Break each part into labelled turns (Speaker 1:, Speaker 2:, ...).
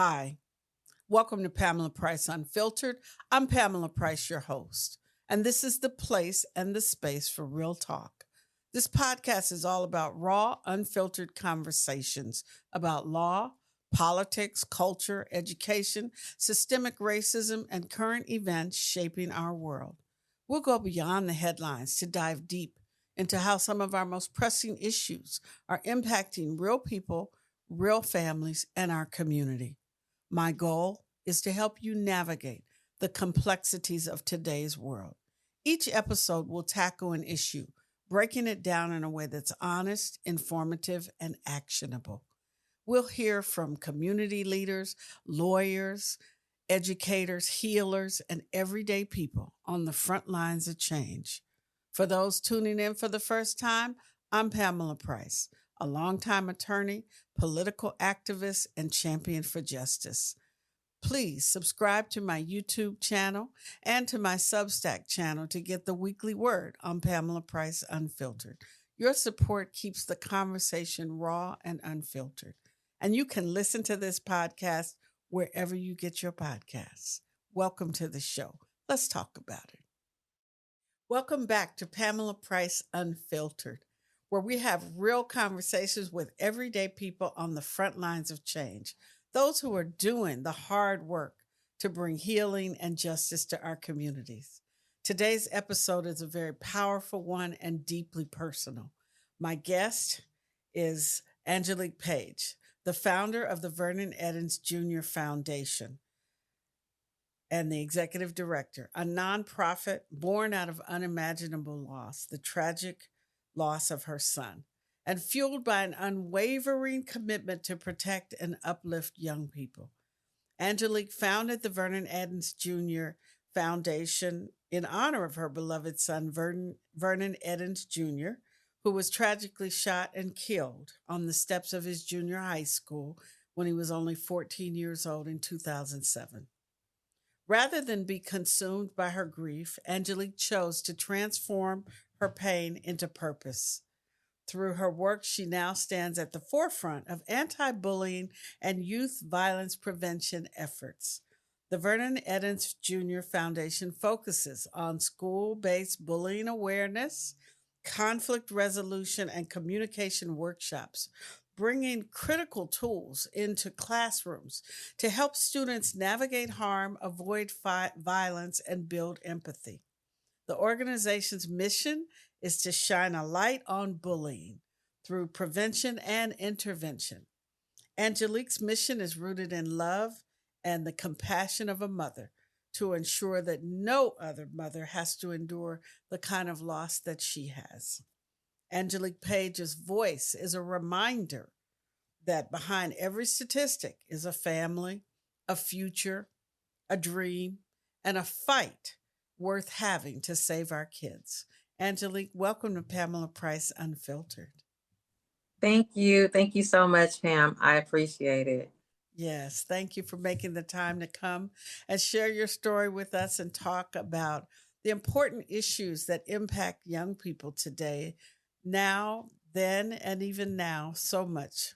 Speaker 1: Hi, welcome to Pamela Price Unfiltered. I'm Pamela Price, your host, and this is the place and the space for real talk. This podcast is all about raw, unfiltered conversations about law, politics, culture, education, systemic racism, and current events shaping our world. We'll go beyond the headlines to dive deep into how some of our most pressing issues are impacting real people, real families, and our community. My goal is to help you navigate the complexities of today's world. Each episode will tackle an issue, breaking it down in a way that's honest, informative, and actionable. We'll hear from community leaders, lawyers, educators, healers, and everyday people on the front lines of change. For those tuning in for the first time, I'm Pamela Price, a longtime attorney, political activist, and champion for justice. Please subscribe to my YouTube channel and to my Substack channel to get the weekly word on Pamela Price Unfiltered. Your support keeps the conversation raw and unfiltered. And you can listen to this podcast wherever you get your podcasts. Welcome to the show. Let's talk about it. Welcome back to Pamela Price Unfiltered, where we have real conversations with everyday people on the front lines of change, those who are doing the hard work to bring healing and justice to our communities. Today's episode is a very powerful one and deeply personal. My guest is Angelique Paige, the founder of the Vernon Eddins Jr. Foundation and the executive director, a nonprofit born out of unimaginable loss, the tragic loss of her son, and fueled by an unwavering commitment to protect and uplift young people. Angelique founded the Vernon Eddins Jr. Foundation in honor of her beloved son, Vernon Eddins Jr., who was tragically shot and killed on the steps of his junior high school when he was only 14 years old in 2007. Rather than be consumed by her grief, Angelique chose to transform her pain into purpose. Through her work, she now stands at the forefront of anti bullying and youth violence prevention efforts. The Vernon Eddins Jr. Foundation focuses on school based bullying awareness, conflict resolution, and communication workshops, bringing critical tools into classrooms to help students navigate harm, avoid violence, and build empathy. The organization's mission is to shine a light on bullying through prevention and intervention. Angelique's mission is rooted in love and the compassion of a mother to ensure that no other mother has to endure the kind of loss that she has. Angelique Paige's voice is a reminder that behind every statistic is a family, a future, a dream, and a fight worth having to save our kids. Angelique, welcome to Pamela Price Unfiltered.
Speaker 2: Thank you. Thank you so much, Pam. I appreciate it.
Speaker 1: Yes, thank you for making the time to come and share your story with us and talk about the important issues that impact young people today, now, then, and even now, so much.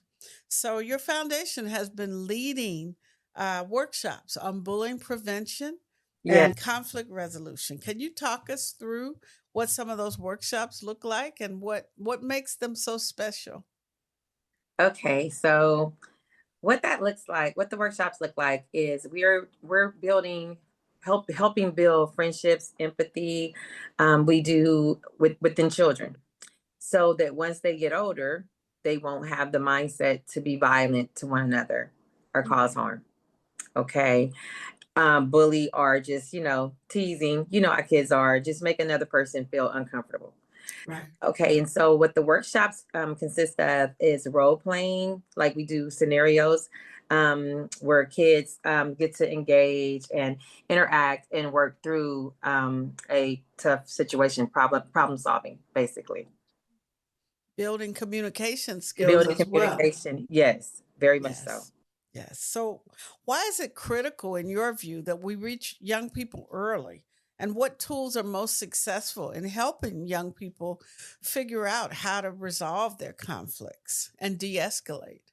Speaker 1: So, your foundation has been leading workshops on bullying prevention
Speaker 2: Yes.
Speaker 1: and conflict resolution. Can you talk us through what some of those workshops look like and what makes them so special?
Speaker 2: Okay. So what that looks like, what the workshops look like is we're building helping build friendships, empathy. We do within children so that once they get older, they won't have the mindset to be violent to one another or cause harm. Okay. Bully or just, teasing, how kids are, just make another person feel uncomfortable.
Speaker 1: Right.
Speaker 2: Okay, and so what the workshops consist of is role playing, like we do scenarios where kids get to engage and interact and work through a tough situation, problem solving, basically.
Speaker 1: Building communication skills
Speaker 2: Building
Speaker 1: as well.
Speaker 2: communication, yes, very much so.
Speaker 1: Yes. Yes. So, why is it critical, in your view, that we reach young people early? And what tools are most successful in helping young people figure out how to resolve their conflicts and de escalate?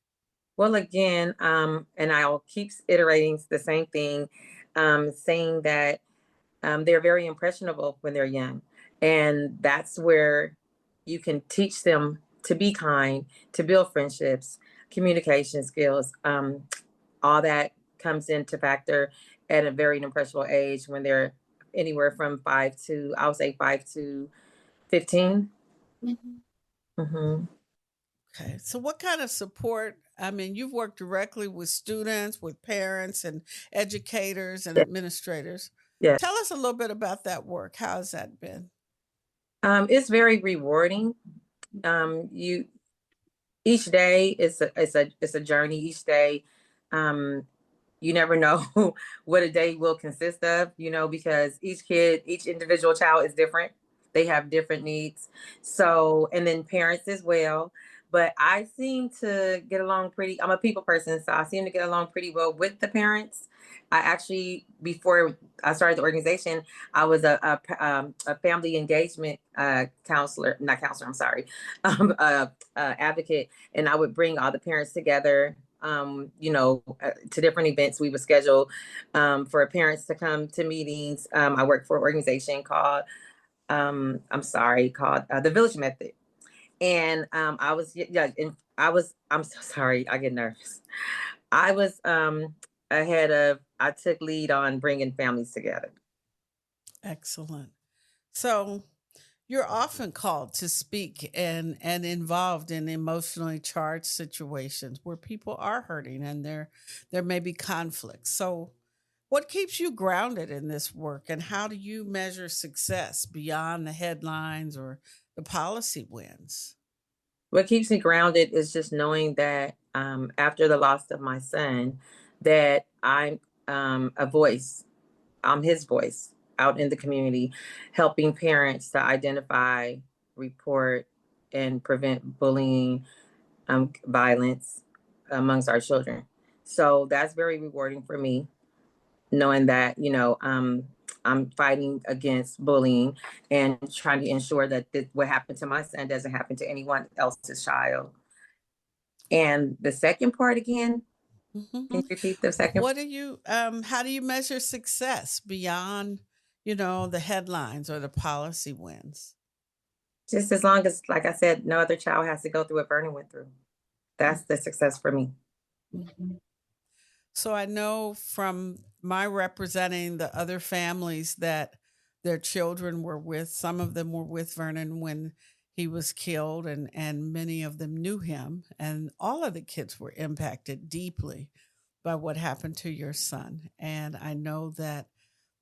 Speaker 2: Well, again, and I'll keep iterating the same thing, saying that they're very impressionable when they're young. And that's where you can teach them to be kind, to build friendships, communication skills. All that comes into factor at a very impressionable age when they're anywhere from I would say 5 to 15.
Speaker 1: Mhm.
Speaker 2: Hmm.
Speaker 1: Okay. So, what kind of support? I mean, you've worked directly with students, with parents, and educators and
Speaker 2: Yeah,
Speaker 1: administrators.
Speaker 2: yeah.
Speaker 1: Tell us a little bit about that work. How has that been?
Speaker 2: It's very rewarding. You Each day is a journey. Each day, um, you never know what a day will consist of, because each individual child is different. They have different needs. So, and then parents as well. But I seem to get along I'm a people person, so I seem to get along pretty well with the parents. I actually, before I started the organization, I was a family engagement counselor, not counselor, I'm sorry, advocate, and I would bring all the parents together, to different events we would schedule, for parents to come to meetings. I work for an organization called, called the Village Method. And I was, yeah, and I'm so sorry, I get nervous. I was I took lead on bringing families together.
Speaker 1: Excellent. So, you're often called to speak and involved in emotionally charged situations where people are hurting and there may be conflict. So, what keeps you grounded in this work, and how do you measure success beyond the headlines or the policy wins?
Speaker 2: What keeps me grounded is just knowing that, after the loss of my son, that I'm, a voice. I'm his voice out in the community, helping parents to identify, report, and prevent bullying, violence amongst our children. So that's very rewarding for me, knowing that, I'm fighting against bullying and trying to ensure that what happened to my son doesn't happen to anyone else's child. And the second part again, can you
Speaker 1: Mhm.
Speaker 2: repeat the second?
Speaker 1: What do you how do you measure success beyond, the headlines or the policy wins?
Speaker 2: Just as long as, like I said, no other child has to go through what Vernon went through. That's the success for me.
Speaker 1: Mhm. So I know from my representing the other families that their children were with, some of them were with Vernon when he was killed, and many of them knew him, and all of the kids were impacted deeply by what happened to your son. And I know that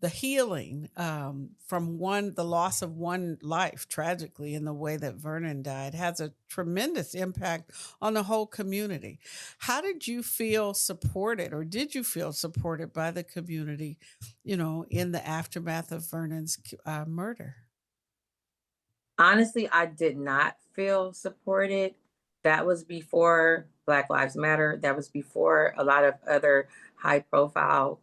Speaker 1: the healing from the loss of one life tragically in the way that Vernon died has a tremendous impact on the whole community. How did you feel supported, or did you feel supported by the community, in the aftermath of Vernon's murder?
Speaker 2: Honestly, I did not feel supported. That was before Black Lives Matter. That was before a lot of other high profile,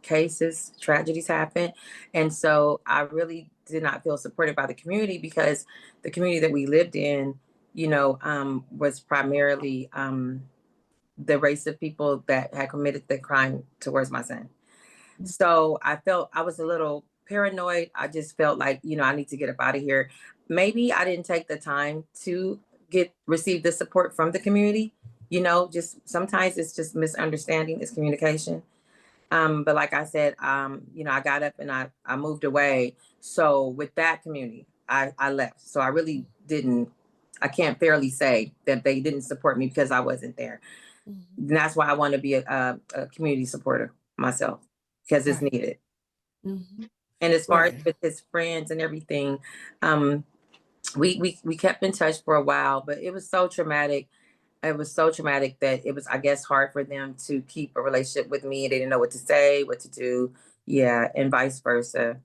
Speaker 2: cases, tragedies happened. And so I really did not feel supported by the community, because the community that we lived in, was primarily, the race of people that had committed the crime towards my son. So I felt I was a little paranoid. I just felt like, I need to get up out of here. Maybe I didn't take the time to receive the support from the community. Just sometimes it's just misunderstanding, it's communication. But like I said, I got up and I moved away. So with that community, I left. So I really didn't, I can't fairly say that they didn't support me because I wasn't there.
Speaker 1: Mhm.
Speaker 2: And that's why I want to be a community supporter myself, because it's
Speaker 1: Right.
Speaker 2: needed.
Speaker 1: Mhm.
Speaker 2: And as far as
Speaker 1: Right.
Speaker 2: with his friends and everything, um, we kept in touch for a while, but it was so traumatic. It was so traumatic that it was, I guess, hard for them to keep a relationship with me. They didn't know what to say, what to do. Yeah, and vice versa.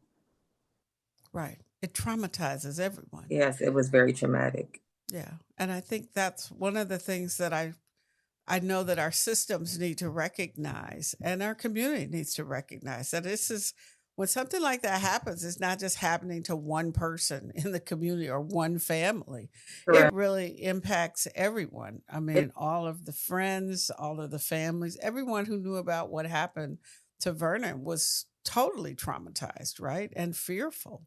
Speaker 1: Right. It traumatizes everyone.
Speaker 2: Yes, it was very traumatic.
Speaker 1: Yeah. And I think that's one of the things that I know that our systems need to recognize, and our community needs to recognize, that this is when something like that happens, it's not just happening to one person in the community or one family. It
Speaker 2: Correct.
Speaker 1: really impacts everyone. I
Speaker 2: It,
Speaker 1: mean, all of the friends, all of the families, everyone who knew about what happened to Vernon was totally traumatized, right? And fearful.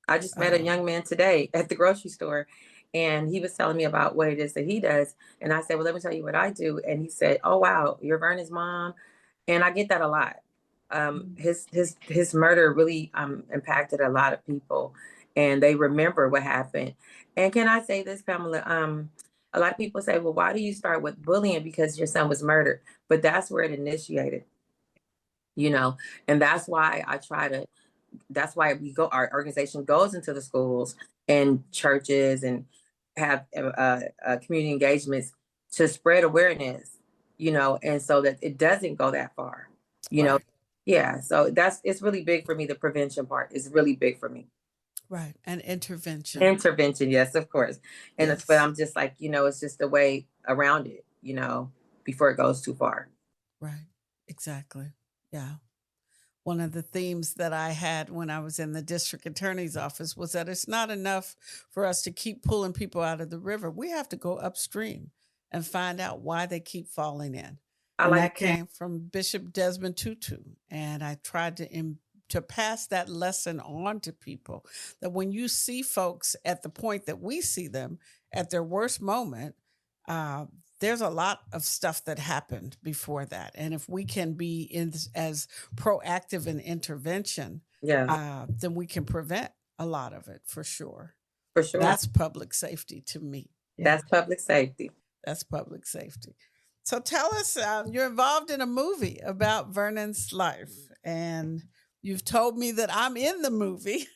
Speaker 2: I just met a
Speaker 1: Um,
Speaker 2: young man today at the grocery store, and he was telling me about what it is that he does. And I said, well, let me tell you what I do. And he said, oh, wow, you're Vernon's mom. And I get that a lot. His murder really impacted a lot of people, and they remember what happened. And can I say this, Pamela? A lot of people say, well, why do you start with bullying because your son was murdered? But that's where it initiated, you know, and that's why our organization goes into the schools and churches and have community engagements to spread awareness, and so that it doesn't go that far, you know.
Speaker 1: right,
Speaker 2: Yeah, so it's really big for me. The prevention part is really big for me.
Speaker 1: right. And intervention.
Speaker 2: Intervention, yes, of course. But
Speaker 1: Yes,
Speaker 2: I'm just like, it's just a way around it, before it goes too far.
Speaker 1: right. Exactly. Yeah. One of the themes that I had when I was in the district attorney's office was that it's not enough for us to keep pulling people out of the river. We have to go upstream and find out why they keep falling in.
Speaker 2: I
Speaker 1: And
Speaker 2: like
Speaker 1: that came from Bishop Desmond Tutu. And I tried to pass that lesson on to people that when you see folks at the point that we see them at their worst moment, uh, there's a lot of stuff that happened before that. And if we can be as proactive in intervention,
Speaker 2: yeah,
Speaker 1: then we can prevent a lot of it for sure.
Speaker 2: for sure.
Speaker 1: That's public safety to me. Yeah,
Speaker 2: That's public safety.
Speaker 1: that's public safety. So tell us, you're involved in a movie about Vernon's life, and you've told me that I'm in the movie.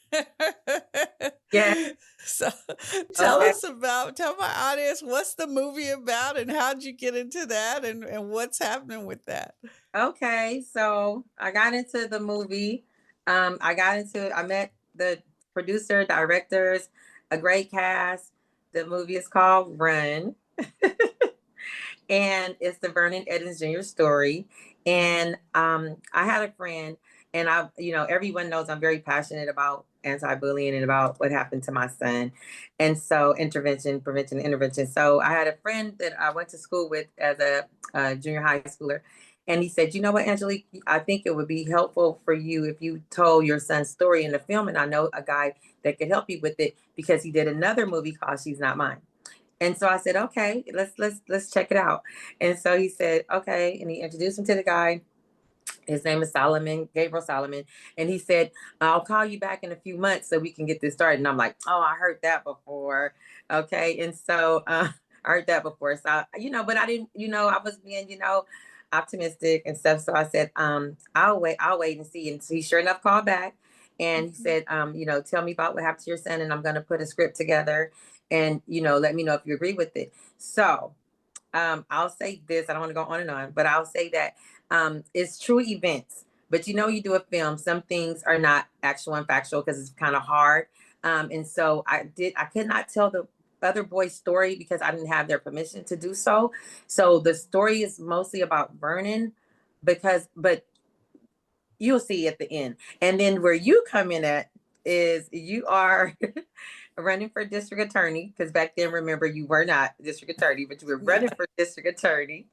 Speaker 2: Yeah.
Speaker 1: So
Speaker 2: Okay.
Speaker 1: tell my audience what's the movie about and how'd you get into that and what's happening with that?
Speaker 2: Okay, so I got into the movie. I met the producer, directors, a great cast. The movie is called Run, and it's the Vernon Eddins Jr. story. And I had a friend, and everyone knows I'm very passionate about anti-bullying and about what happened to my son, and so intervention, prevention, intervention. So I had a friend that I went to school with as a junior high schooler, and he said, "You know what, Angelique? I think it would be helpful for you if you told your son's story in the film, and I know a guy that could help you with it because he did another movie called She's Not Mine." And so I said, okay, let's check it out. And so he said, okay, and he introduced him to the guy. His name is Solomon, Gabriel Solomon. And he said, I'll call you back in a few months so we can get this started. And I'm like, oh, I heard that before. Okay. And so I heard that before. So, but I didn't, I was being, optimistic and stuff. So I said, I'll wait and see. And so he sure enough called back. And he said, tell me about what happened to your son. And I'm going to put a script together and, let me know if you agree with it. So I'll say this, I don't want to go on and on, but I'll say that it's true events. But you do a film, some things are not actual and factual because it's kind of hard. And so I could not tell the other boy's story because I didn't have their permission to do so. So the story is mostly about Vernon but you'll see at the end. And then where you come in at is you are running for district attorney, because back then, remember, you were not district attorney, but you were running
Speaker 1: Yeah.
Speaker 2: for district attorney,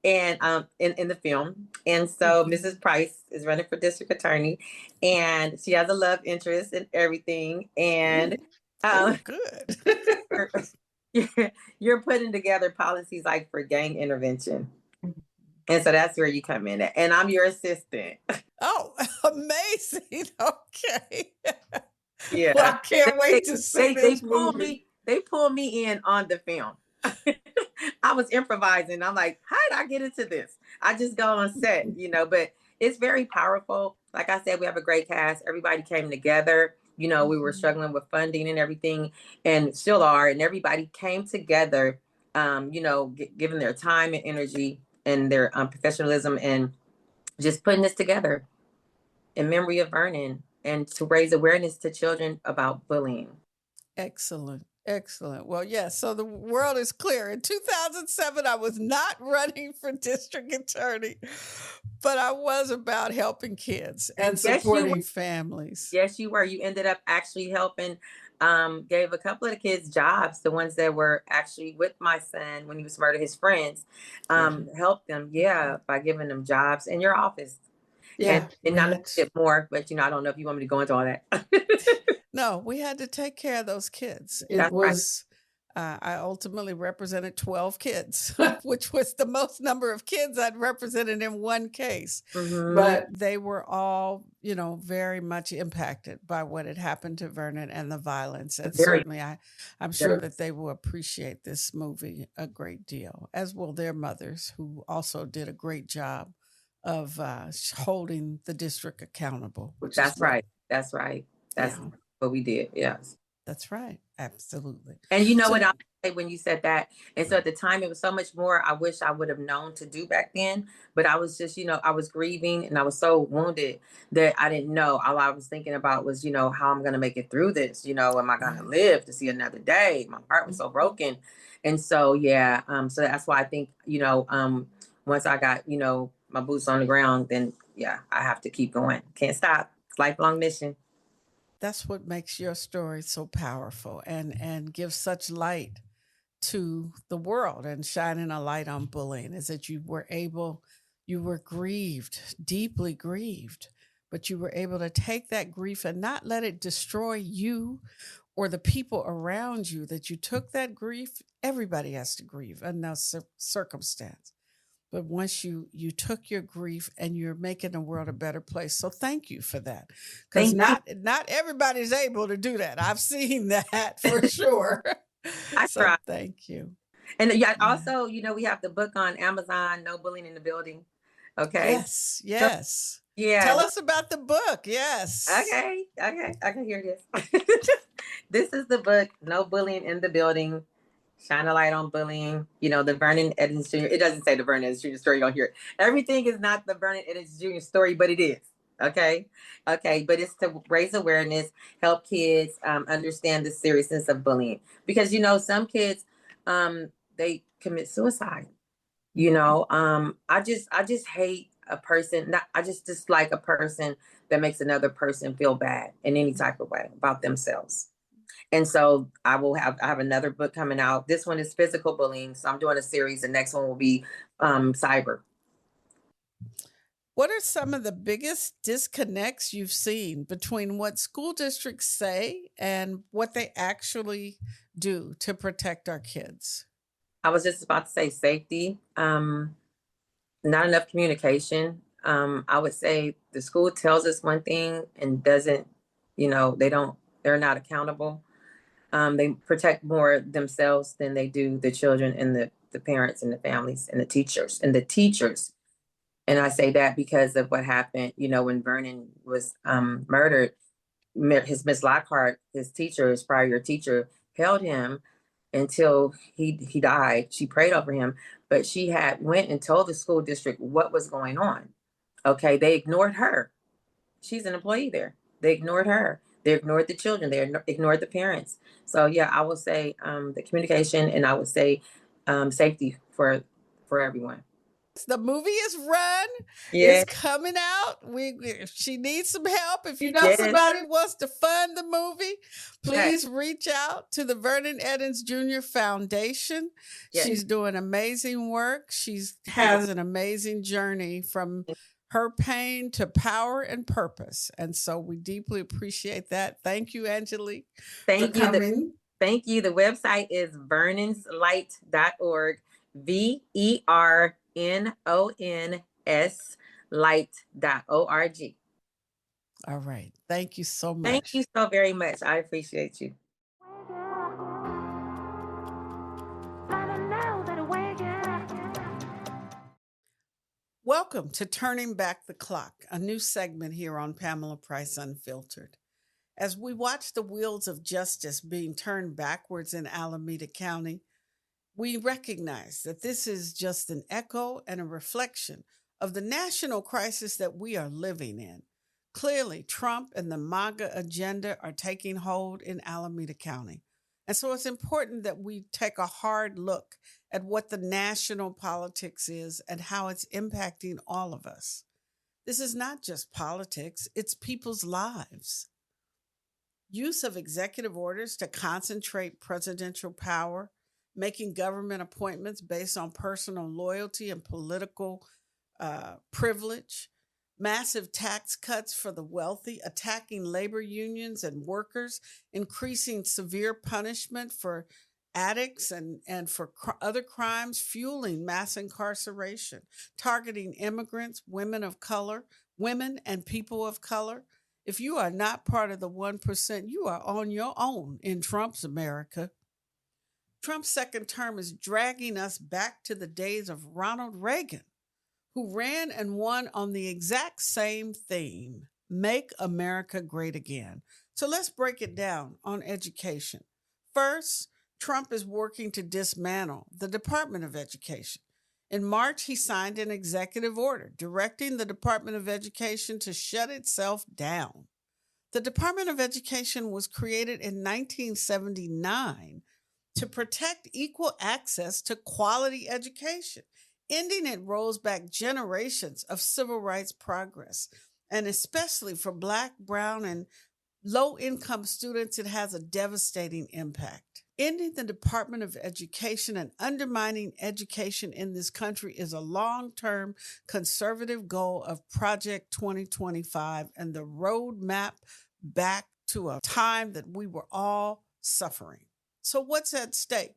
Speaker 2: and in the film. And so
Speaker 1: Mhm.
Speaker 2: Mrs. Price is running for district attorney, and she has a love interest and everything. And
Speaker 1: Ooh.
Speaker 2: um,
Speaker 1: Ooh, good.
Speaker 2: you're, you're putting together policies like for gang intervention. And so that's where you come in at. And I'm your assistant.
Speaker 1: Oh, amazing. Okay. Well,
Speaker 2: Yeah.
Speaker 1: I can't
Speaker 2: They
Speaker 1: wait to see
Speaker 2: they
Speaker 1: this
Speaker 2: pull
Speaker 1: movie.
Speaker 2: me in on the film. I was improvising. I'm like, how did I get into this? I just go on set, but it's very powerful. Like I said, we have a great cast. Everybody came together. We were
Speaker 1: Mhm.
Speaker 2: struggling with funding and everything, and still are. And everybody came together, giving their time and energy and their professionalism and just putting this together in memory of Vernon and to raise awareness to children about bullying.
Speaker 1: Excellent. Excellent. Well, yes. So the world is clear. In 2007, I was not running for district attorney, but I was about helping kids and
Speaker 2: And yes, you were.
Speaker 1: supporting families.
Speaker 2: Yes, you were. You ended up actually helping, gave a couple of the kids jobs, the ones that were actually with my son when he was murdered, his friends,
Speaker 1: Yeah.
Speaker 2: helped them, yeah, by giving them jobs in your office.
Speaker 1: Yeah.
Speaker 2: And
Speaker 1: We
Speaker 2: not a
Speaker 1: had,
Speaker 2: bit more, but I don't know if you want me to go into all that.
Speaker 1: no, we had to take care of those kids. It
Speaker 2: That's right.
Speaker 1: was, I ultimately represented 12 kids, which was the most number of kids I'd represented in one case.
Speaker 2: Mm-hmm.
Speaker 1: But they were all, very much impacted by what had happened to Vernon and the violence. And
Speaker 2: Very,
Speaker 1: certainly I'm sure
Speaker 2: very,
Speaker 1: that they will appreciate this movie a great deal, as will their mothers, who also did a great job of holding the district accountable, which is
Speaker 2: that's
Speaker 1: what,
Speaker 2: right. That's right. That's
Speaker 1: yeah,
Speaker 2: what we did. Yes.
Speaker 1: that's right. Absolutely.
Speaker 2: And you know
Speaker 1: So
Speaker 2: what I say when you said that? And so at the time, it was so much more I wish I would have known to do back then. But I was just, I was grieving and I was so wounded that I didn't know. All I was thinking about was, how I'm going to make it through this. Am I going to
Speaker 1: right.
Speaker 2: live to see another day? My heart was so broken. And so, yeah. So that's why I think, once I got, my boots on the ground, then yeah, I have to keep going. Can't stop. It's lifelong mission.
Speaker 1: That's what makes your story so powerful and gives such light to the world and shining a light on bullying, is that you were grieved, deeply grieved, but you were able to take that grief and not let it destroy you or the people around you. That you took that grief. Everybody has to grieve in that circumstance, but once you took your grief and you're making the world a better place. So thank you for that, because
Speaker 2: Thank you.
Speaker 1: not everybody's able to do that. I've seen that for sure.
Speaker 2: I
Speaker 1: So
Speaker 2: try.
Speaker 1: thank you.
Speaker 2: And yeah,
Speaker 1: Yeah.
Speaker 2: also, we have the book on Amazon, No Bullying in the Building. Okay.
Speaker 1: Yes,
Speaker 2: So,
Speaker 1: yes.
Speaker 2: yeah.
Speaker 1: Tell us about the book. Yes.
Speaker 2: Okay. Okay. I can hear this. This is the book, No Bullying in the Building. Shine a light on bullying. The Vernon Eddins Jr. It doesn't say the Vernon Eddins Jr. story. You don't hear it. Everything is not the Vernon Eddins Jr. story, but it is. Okay. Okay. But it's to raise awareness, help kids understand the seriousness of bullying. Because, some kids, they commit suicide. I just hate a person. Not, I just dislike a person that makes another person feel bad in any type of way about themselves. And so I have another book coming out. This one is physical bullying. So I'm doing a series. The next one will be cyber.
Speaker 1: What are some of the biggest disconnects you've seen between what school districts say and what they actually do to protect our kids?
Speaker 2: I was just about to say safety. Not enough communication. I would say the school tells us one thing and doesn't, they're not accountable. They protect more themselves than they do the children and the parents and the families and the teachers and the teachers. And I say that because of what happened, when Vernon was murdered. His Miss Lockhart, his teacher, his prior year teacher, held him until he died. She prayed over him, but she had went and told the school district what was going on. Okay, they ignored her. She's an employee there. They ignored her. They ignored the children. They ignored the parents. So yeah, I would say the communication, and I would say safety for everyone.
Speaker 1: The movie is Run. It's
Speaker 2: Yeah.
Speaker 1: coming out. If she needs some help, if you know
Speaker 2: Yes.
Speaker 1: somebody who wants to fund the movie,
Speaker 2: Yes.
Speaker 1: please reach out to the Vernon Eddins Jr. Foundation.
Speaker 2: Yes.
Speaker 1: She's doing amazing work. She has an amazing journey from her pain to power and purpose. And so we deeply appreciate that. Thank you, Angelique, for
Speaker 2: Thank you.
Speaker 1: coming.
Speaker 2: Thank you. The website is vernonslight.org. VERNONS light.org.
Speaker 1: All right. Thank you so
Speaker 2: Thank you
Speaker 1: much.
Speaker 2: so very much. I appreciate you.
Speaker 1: Welcome to Turning Back the Clock, a new segment here on Pamela Price Unfiltered. As we watch the wheels of justice being turned backwards in Alameda County, we recognize that this is just an echo and a reflection of the national crisis that we are living in. Clearly, Trump and the MAGA agenda are taking hold in Alameda County. And so it's important that we take a hard look at what the national politics is and how it's impacting all of us. This is not just politics, it's people's lives. Use of executive orders to concentrate presidential power, making government appointments based on personal loyalty and political privilege, massive tax cuts for the wealthy, attacking labor unions and workers, increasing severe punishment for addicts and for other crimes, fueling mass incarceration, targeting immigrants, women and people of color. If you are not part of the 1%, you are on your own in Trump's America. Trump's second term is dragging us back to the days of Ronald Reagan, who ran and won on the exact same theme, make America great again. So let's break it down on education. First, Trump is working to dismantle the Department of Education. In March, he signed an executive order directing the Department of Education to shut itself down. The Department of Education was created in 1979 to protect equal access to quality education. Ending it rolls back generations of civil rights progress, and especially for Black, Brown, and low-income students, it has a devastating impact. Ending the Department of Education and undermining education in this country is a long-term conservative goal of Project 2025 and the roadmap back to a time that we were all suffering. So what's at stake?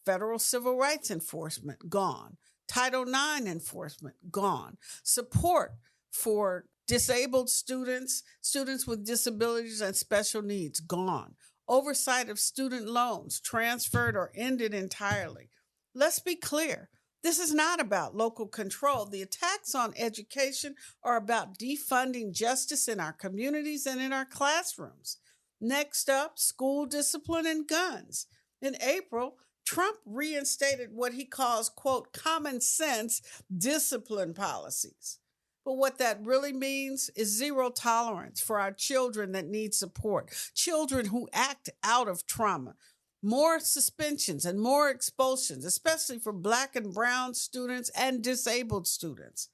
Speaker 1: Federal civil rights enforcement, gone. Title IX enforcement, gone. Support for disabled students, students with disabilities and special needs, gone. Oversight of student loans, transferred or ended entirely. Let's be clear. This is not about local control. The attacks on education are about defunding justice in our communities and in our classrooms. Next up, school discipline and guns. In April, Trump reinstated what he calls, quote, common sense discipline policies. But what that really means is zero tolerance for our children that need support, children who act out of trauma, more suspensions and more expulsions, especially for Black and Brown students and disabled students.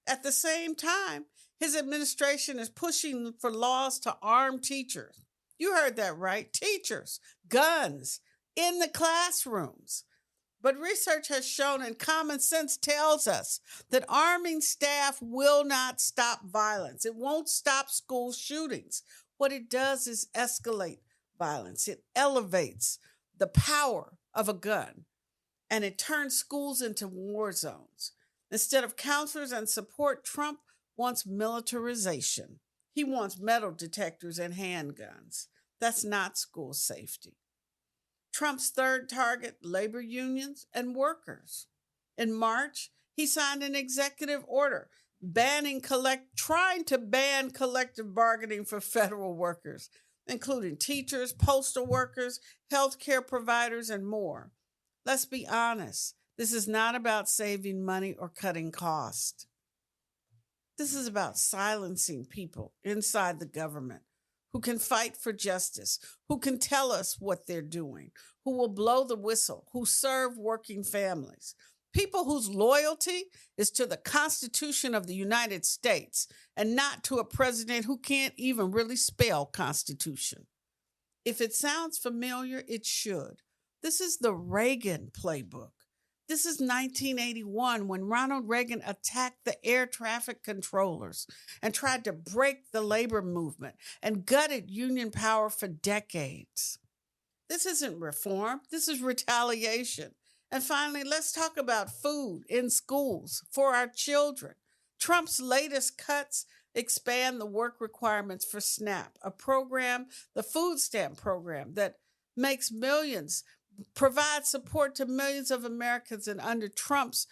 Speaker 1: At the same time, his administration is pushing for laws to arm teachers. You heard that right, teachers, guns in the classrooms. But research has shown and common sense tells us that arming staff will not stop violence. It won't stop school shootings. What it does is escalate violence. It elevates the power of a gun, and it turns schools into war zones. Instead of counselors and support, Trump wants militarization. He wants metal detectors and handguns. That's not school safety. Trump's third target, labor unions and workers. In March, he signed an executive order trying to ban collective bargaining for federal workers, including teachers, postal workers, healthcare providers, and more. Let's be honest, this is not about saving money or cutting costs. This is about silencing people inside the government who can fight for justice, who can tell us what they're doing, who will blow the whistle, who serve working families. People whose loyalty is to the Constitution of the United States and not to a president who can't even really spell Constitution. If it sounds familiar, it should. This is the Reagan playbook. This is 1981 when Ronald Reagan attacked the air traffic controllers and tried to break the labor movement and gutted union power for decades. This isn't reform. This is retaliation. And finally, let's talk about food in schools for our children. Trump's latest cuts expand the work requirements for SNAP, a program, the food stamp program that makes provides support to millions of Americans. And under Trump's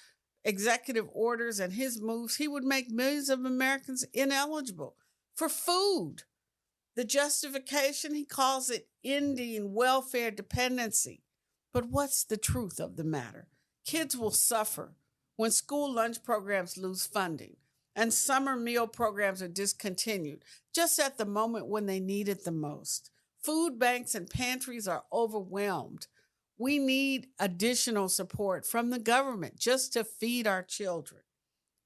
Speaker 1: executive orders and his moves, he would make millions of Americans ineligible for food. The justification, he calls it ending welfare dependency. But what's the truth of the matter? Kids will suffer when school lunch programs lose funding and summer meal programs are discontinued just at the moment when they need it the most. Food banks and pantries are overwhelmed. We need additional support from the government just to feed our children.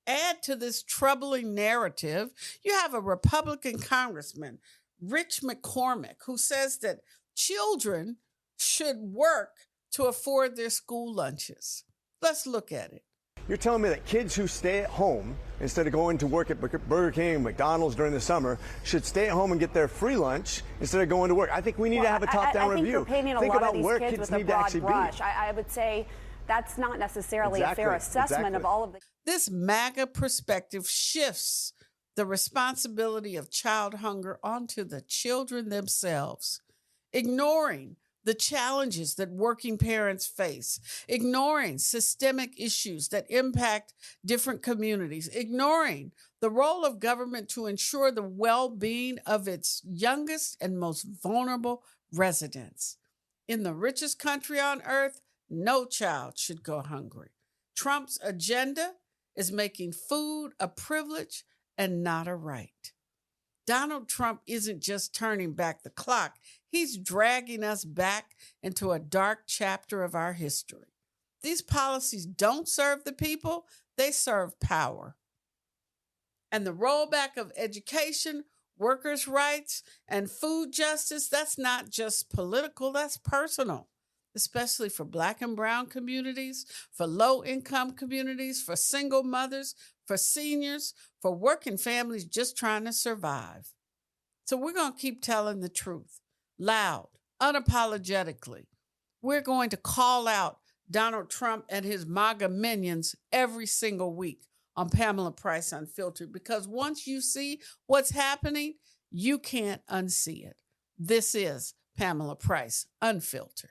Speaker 1: Add to this troubling narrative, you have a Republican Congressman, Rich McCormick, who says that children should work to afford their school lunches. Let's look at it.
Speaker 3: You're telling me that kids who stay at home instead of going to work at Burger King and McDonald's during the summer should stay at home and get their free lunch instead of going to work. I think we need to have a top-down review.
Speaker 4: I think you're painting a
Speaker 3: think
Speaker 4: lot
Speaker 3: about
Speaker 4: of these
Speaker 3: where
Speaker 4: kids
Speaker 3: kids
Speaker 4: with a
Speaker 3: need to
Speaker 4: broad
Speaker 3: actually
Speaker 4: brush.
Speaker 3: be.
Speaker 4: I would say that's not necessarily a fair assessment of all of the...
Speaker 1: This MAGA perspective shifts the responsibility of child hunger onto the children themselves, ignoring the challenges that working parents face, ignoring systemic issues that impact different communities, ignoring the role of government to ensure the well-being of its youngest and most vulnerable residents. In the richest country on earth, no child should go hungry. Trump's agenda is making food a privilege and not a right. Donald Trump isn't just turning back the clock, he's dragging us back into a dark chapter of our history. These policies don't serve the people, they serve power. And the rollback of education, workers' rights, and food justice, that's not just political, that's personal, especially for Black and brown communities, for low-income communities, for single mothers, for seniors, for working families just trying to survive. So we're going to keep telling the truth, loud, unapologetically. We're going to call out Donald Trump and his MAGA minions every single week on Pamela Price Unfiltered, because once you see what's happening, you can't unsee it. This is Pamela Price Unfiltered.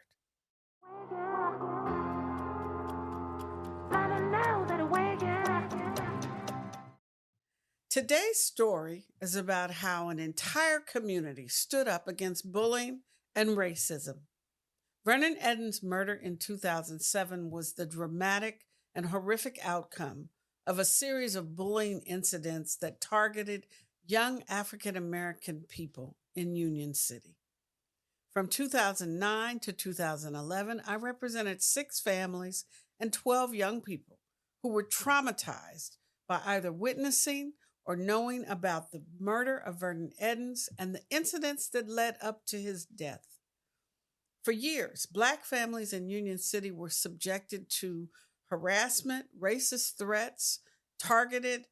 Speaker 1: Today's story is about how an entire community stood up against bullying and racism. Vernon Eddins' murder in 2007 was the dramatic and horrific outcome of a series of bullying incidents that targeted young African American people in Union City. From 2009 to 2011, I represented 6 families and 12 young people who were traumatized by either witnessing or knowing about the murder of Vernon Eddins and the incidents that led up to his death. For years, Black families in Union City were subjected to harassment, racist threats, targeted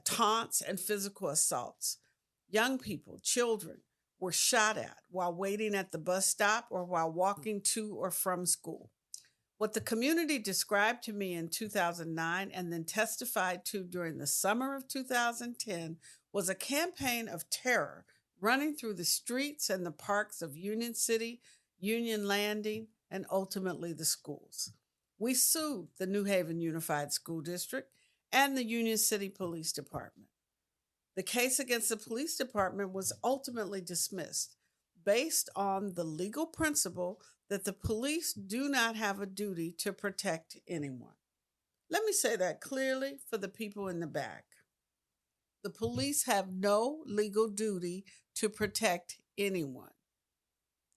Speaker 1: taunts, and physical assaults. Young people, children, were shot at while waiting at the bus stop or while walking to or from school. What the community described to me in 2009 and then testified to during the summer of 2010 was a campaign of terror running through the streets and the parks of Union City, Union Landing, and ultimately the schools. We sued the New Haven Unified School District and the Union City Police Department. The case against the police department was ultimately dismissed based on the legal principle that the police do not have a duty to protect anyone. Let me say that clearly for the people in the back. The police have no legal duty to protect anyone.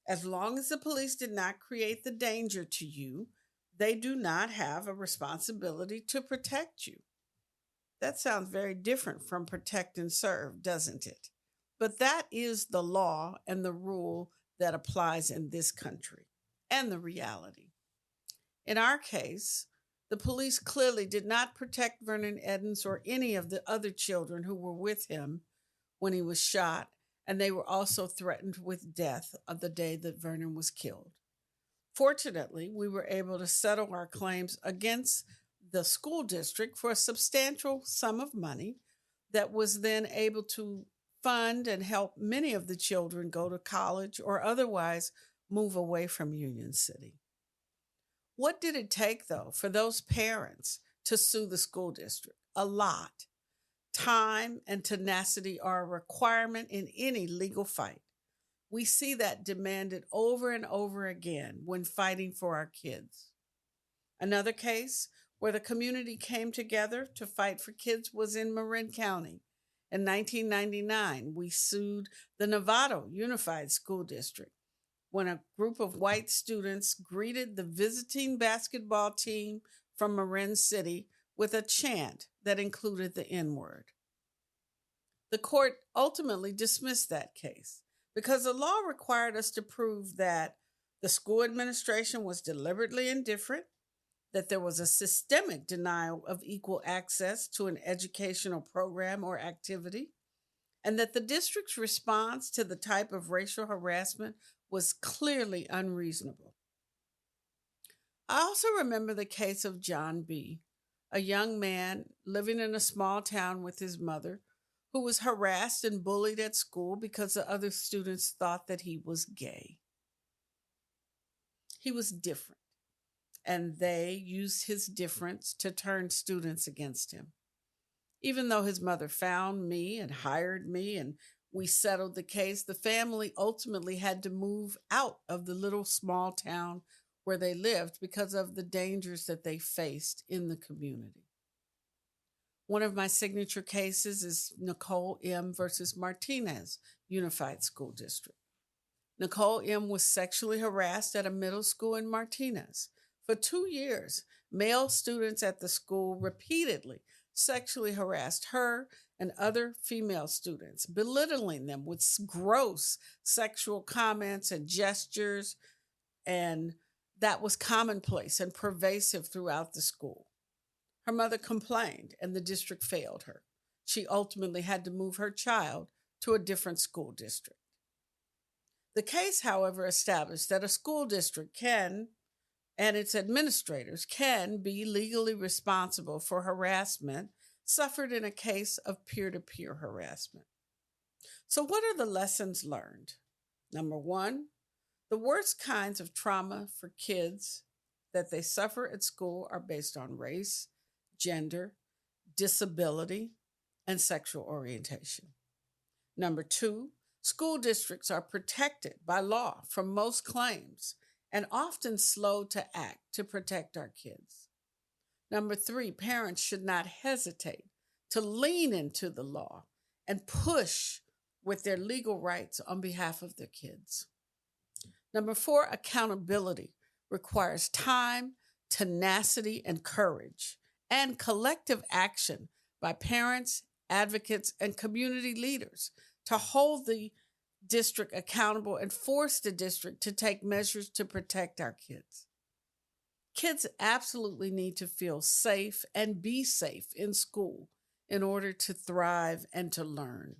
Speaker 1: As long as the police did not create the danger to you, they do not have a responsibility to protect you. That sounds very different from protect and serve, doesn't it? But that is the law and the rule that applies in this country and the reality. In our case, the police clearly did not protect Vernon Eddins or any of the other children who were with him when he was shot, and they were also threatened with death on the day that Vernon was killed. Fortunately, we were able to settle our claims against the school district for a substantial sum of money that was then able to fund and help many of the children go to college or otherwise move away from Union City. What did it take, though, for those parents to sue the school district? A lot. Time and tenacity are a requirement in any legal fight. We see that demanded over and over again when fighting for our kids. Another case where the community came together to fight for kids was in Marin County. In 1999, we sued the Novato Unified School District when a group of white students greeted the visiting basketball team from Marin City with a chant that included the N-word. The court ultimately dismissed that case because the law required us to prove that the school administration was deliberately indifferent, that there was a systemic denial of equal access to an educational program or activity, and that the district's response to the type of racial harassment was clearly unreasonable. I also remember the case of John B., a young man living in a small town with his mother who was harassed and bullied at school because the other students thought that he was gay. He was different, and they used his difference to turn students against him. Even though his mother found me and hired me and we settled the case, the family ultimately had to move out of the little small town where they lived because of the dangers that they faced in the community. One of my signature cases is Nicole M. versus Martinez Unified School District. Nicole M. was sexually harassed at a middle school in Martinez. For 2 years, male students at the school repeatedly sexually harassed her and other female students, belittling them with gross sexual comments and gestures, and that was commonplace and pervasive throughout the school. Her mother complained, and the district failed her. She ultimately had to move her child to a different school district. The case, however, established that a school district can, and its administrators can, be legally responsible for harassment suffered in a case of peer-to-peer harassment. So what are the lessons learned? Number one, the worst kinds of trauma for kids that they suffer at school are based on race, gender, disability, and sexual orientation. Number two, school districts are protected by law from most claims and often slow to act to protect our kids. Number three, parents should not hesitate to lean into the law and push with their legal rights on behalf of their kids. Number four, accountability requires time, tenacity, and courage, and collective action by parents, advocates, and community leaders to hold the district accountable and force the district to take measures to protect our kids. Kids absolutely need to feel safe and be safe in school in order to thrive and to learn.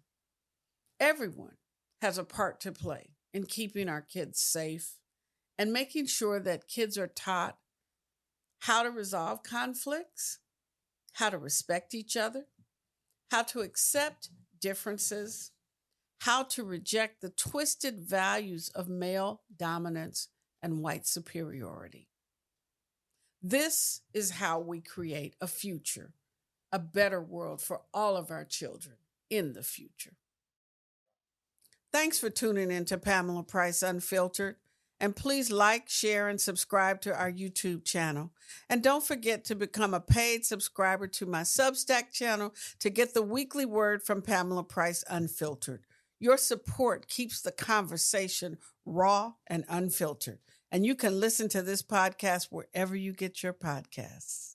Speaker 1: Everyone has a part to play in keeping our kids safe and making sure that kids are taught how to resolve conflicts, how to respect each other, how to accept differences, how to reject the twisted values of male dominance and white superiority. This is how we create a future, a better world for all of our children in the future. Thanks for tuning in to Pamela Price Unfiltered. And please like, share, and subscribe to our YouTube channel. And don't forget to become a paid subscriber to my Substack channel to get the weekly word from Pamela Price Unfiltered. Your support keeps the conversation raw and unfiltered. And you can listen to this podcast wherever you get your podcasts.